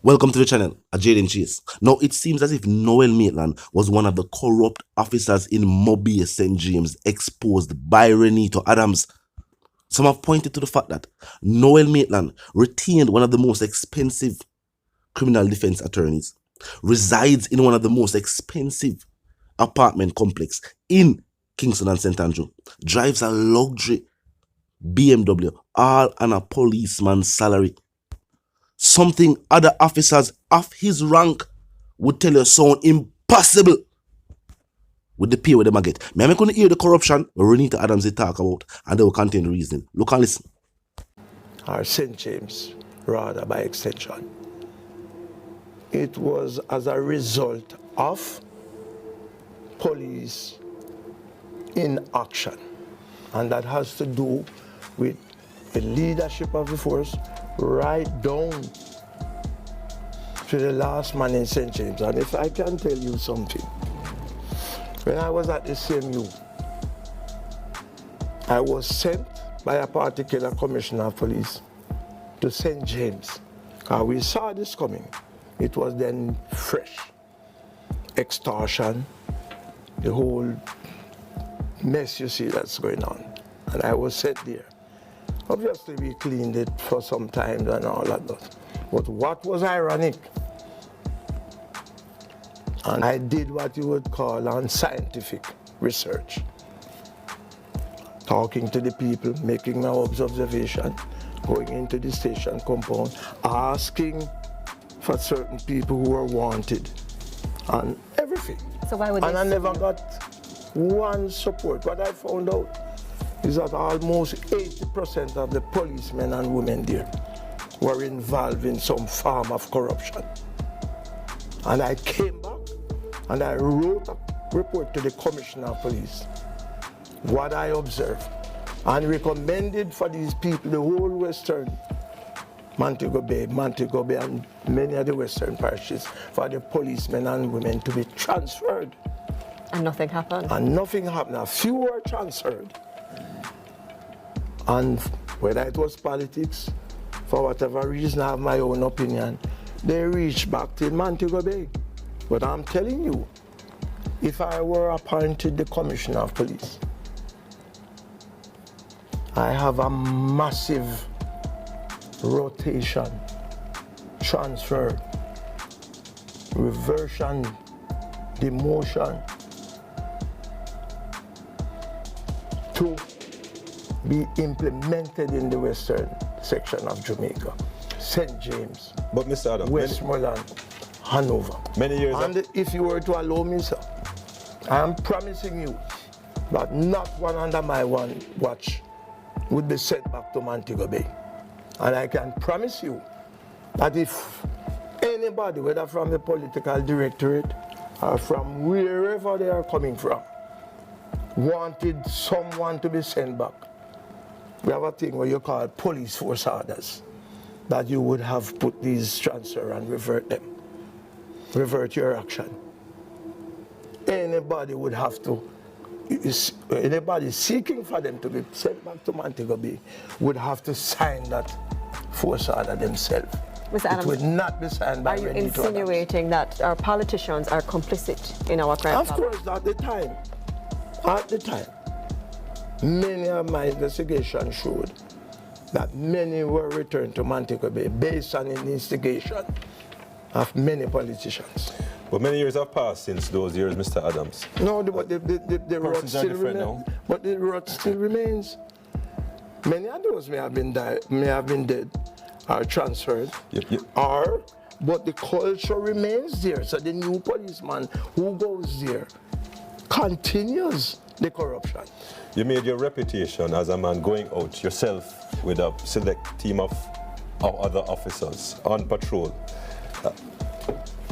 Welcome to the channel, Jaden Chase. Now, it seems as if Noel Maitland was one of the corrupt officers in Mobile St. James exposed by Reneto Adams. Some have pointed to the fact that Noel Maitland retained one of the most expensive criminal defense attorneys, resides in one of the most expensive apartment complex in Kingston and St. Andrew, drives a luxury BMW, all on a policeman's salary. Something other officers of his rank would tell you sound impossible with the pay with them get. I'm going to hear the corruption Reneto Adams they talk about, and they will contain the reason. Look and listen. Or St. James, rather by extension. It was as a result of police inaction, and that has to do with the leadership of the force right down to the last man in St. James. And if I can tell you something, when I was at the CMU, I was sent by a particular commissioner of police to St. James. We saw this coming. It was then fresh. Extortion, the whole mess you see that's going on. And I was sent there. Obviously, we cleaned it for some time and all that. But what was ironic, and I did what you would call unscientific research. Talking to the people, making my observation, going into the station compound, asking for certain people who were wanted, and everything. So why would and I never got one support. What I found out is that almost 80% of the policemen and women there were involved in some form of corruption. And I came back and I wrote a report to the Commissioner of Police, what I observed, and recommended for these people, the whole Western Montego Bay, and many of the Western parishes, for the policemen and women to be transferred. And nothing happened? And nothing happened. A few were transferred. And whether it was politics, for whatever reason, I have my own opinion, they reached back to Montego Bay. But I'm telling you, if I were appointed the Commissioner of Police, I have a massive rotation, transfer, reversion, demotion to be implemented in the western section of Jamaica, St. James, but Mr. Adam, Westmoreland, Hanover. Many years and if you were to allow me, sir, I am promising you that not one under my watch would be sent back to Montego Bay. And I can promise you that if anybody, whether from the political directorate or from wherever they are coming from, wanted someone to be sent back, we have a thing where you call police force orders, that you would have put these transfer and revert them, revert your action. Anybody would have to, anybody seeking for them to be sent back to Montego Bay would have to sign that force order themselves. Mr. Adams, it would not be signed by Reneto. Are you Reneto insinuating that our politicians are complicit in our crime? Of course, at the time, many of my investigations showed that many were returned to Montego Bay based on an instigation of many politicians. But many years have passed since those years, Mr. Adams. No, but the rot still remains. But the rot still remains. Many of those may have been dead, or transferred, but the culture remains there. So the new policeman who goes there continues the corruption. You made your reputation as a man going out yourself with a select team of other officers on patrol.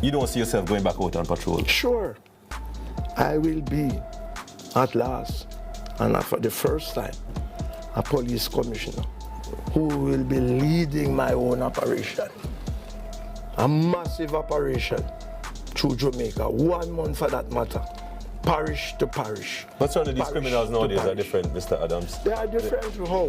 You don't see yourself going back out on patrol? Sure. I will be, at last, and for the first time, a police commissioner who will be leading my own operation. A massive operation through Jamaica, 1 month for that matter. Parish to parish. But certainly these criminals nowadays are different, Mr. Adams. They are different how?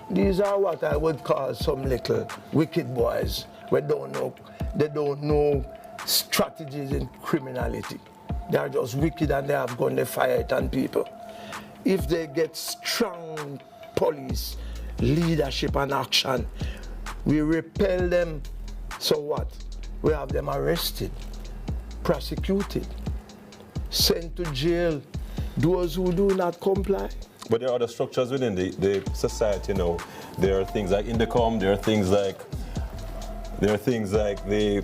These are what I would call some little wicked boys they don't know strategies in criminality. They are just wicked and they have gun, they fire it on people. If they get strong police leadership and action, we repel them, so what? We have them arrested, prosecuted, sent to jail. Those who do not comply. But there are other structures within the society, you know. There are things like Indicom, there are things like the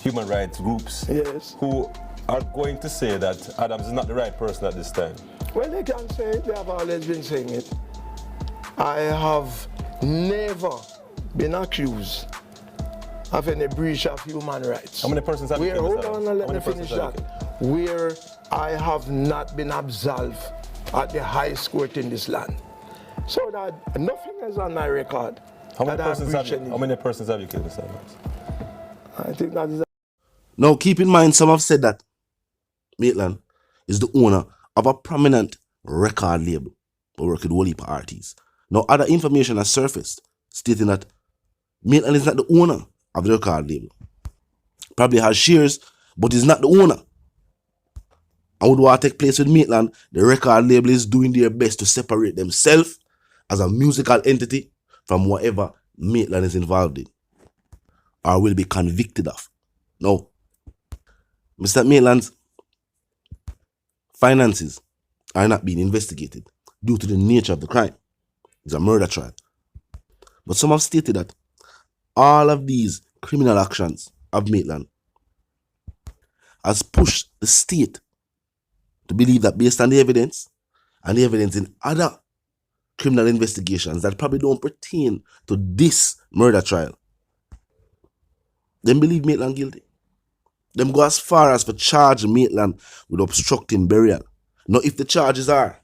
human rights groups, yes, who are going to say that Adams is not the right person at this time. Well, they can say it, they have always been saying it. I have never been accused of any breach of human rights. How many persons have you killed? Hold on and let me finish that. Where I have not been absolved at the highest court in this land. So that nothing is on my record. How many persons have you killed, Mr. Adams? I think that is... Now, keep in mind, some have said that Maitland is the owner of a prominent record label who work with a whole heap of artists. Now, other information has surfaced stating that Maitland is not the owner of the record label. Probably has shares, but is not the owner. And what will take place with Maitland, the record label is doing their best to separate themselves as a musical entity from whatever Maitland is involved in or will be convicted of. Now, Mr. Maitland's finances are not being investigated due to the nature of the crime. It's a murder trial. But some have stated that all of these criminal actions of Maitland has pushed the state to believe that based on the evidence and the evidence in other criminal investigations that probably don't pertain to this murder trial, them believe Maitland guilty. Them go as far as to charge Maitland with obstructing burial. Now, if the charges are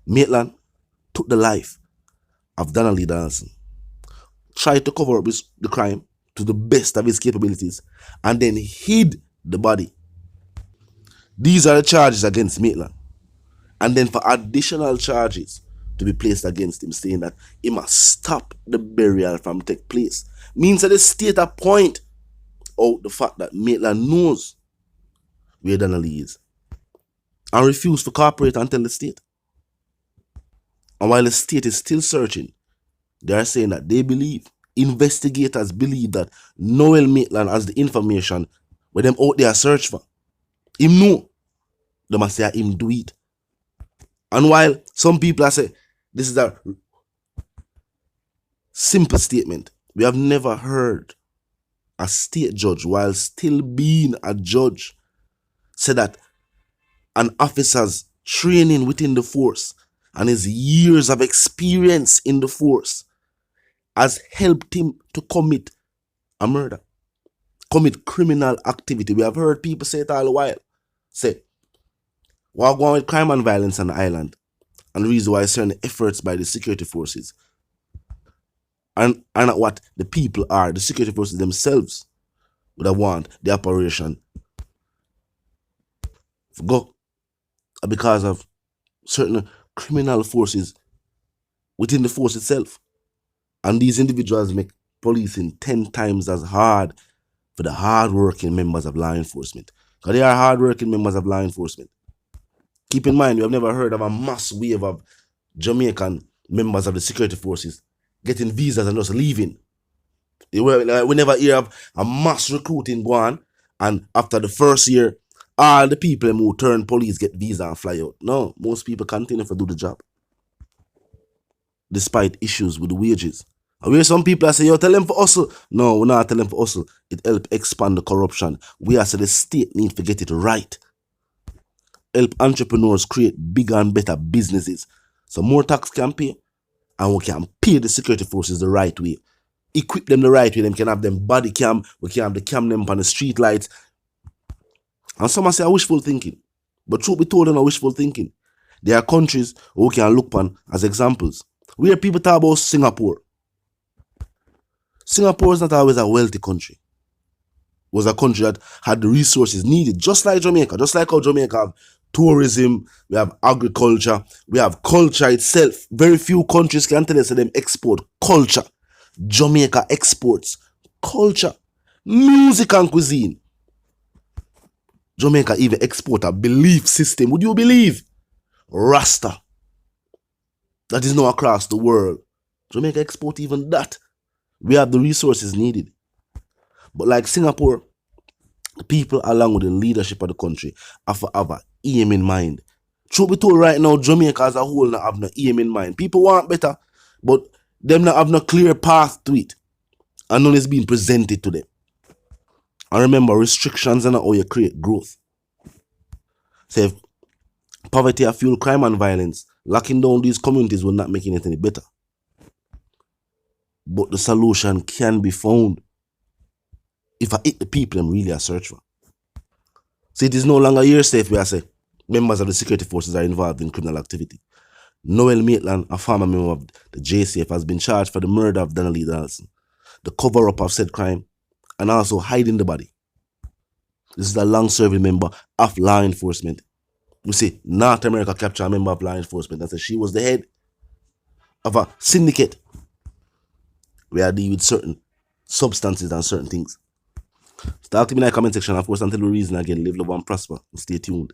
Maitland took the life of Donna Donaldson, tried to cover up the crime to the best of his capabilities, and then hid the body. These are the charges against Maitland. And then for additional charges to be placed against him, saying that he must stop the burial from take place, means that the state appoint out the fact that Maitland knows where Donnelly is and refuse to cooperate and tell the state. And while the state is still searching, they are saying that they believe, investigators believe that Noel Maitland has the information where them out there search for. Him know. They must say him do it. And while some people are saying this is a simple statement, we have never heard a state judge, while still being a judge, say that an officer's training within the force and his years of experience in the force has helped him to commit a murder, commit criminal activity. We have heard people say it all the while. Say, we're going with crime and violence on the island, and the reason why certain efforts by the security forces and not what the people are, the security forces themselves would have want the operation to go because of certain criminal forces within the force itself. And these individuals make policing 10 times as hard for the hard-working members of law enforcement. Because they are hard-working members of law enforcement. Keep in mind, we have never heard of a mass wave of Jamaican members of the security forces getting visas and just leaving. We never hear of a mass recruiting go on, and after the first year, all the people who turn police get visa and fly out. No, most people continue to do the job, despite issues with the wages. And where some people say, yo, tell them for hustle. No, we're not telling them for hustle. It help expand the corruption. We are saying the state need to get it right. Help entrepreneurs create bigger and better businesses. So more tax can pay, and we can pay the security forces the right way. Equip them the right way. Them can have them body cam. We can have the cam them on the street lights. And some say wishful thinking. But truth be told, no wishful thinking. There are countries who can look upon as examples. Where people talk about Singapore. Singapore is not always a wealthy country. It was a country that had the resources needed, just like Jamaica. Just like how Jamaica have tourism, we have agriculture, we have culture itself. Very few countries can tell us that them export culture. Jamaica exports culture, music and cuisine. Jamaica even export a belief system. Would you believe? Rasta. That is now across the world. Jamaica export even that. We have the resources needed. But like Singapore, the people along with the leadership of the country have to have an aim in mind. Truth be told, right now, Jamaica as a whole not have no aim in mind. People want better, but them not have no clear path to it. And none is being presented to them. And remember, restrictions are not how you create growth. So if poverty has fueled crime and violence, locking down these communities will not make it any better. But the solution can be found if I hit the people I'm really a search for. So it is no longer hearsay where I say members of the security forces are involved in criminal activity. Noel Maitland, a former member of the JCF, has been charged for the murder of Donna Donaldson, the cover-up of said crime, and also hiding the body. This is a long-serving member of law enforcement. You see, North America captured a member of law enforcement and said she was the head of a syndicate where I deal with certain substances and certain things. Talk to me in the comment section, of course, until we reason again. Live, love, and prosper. Stay tuned.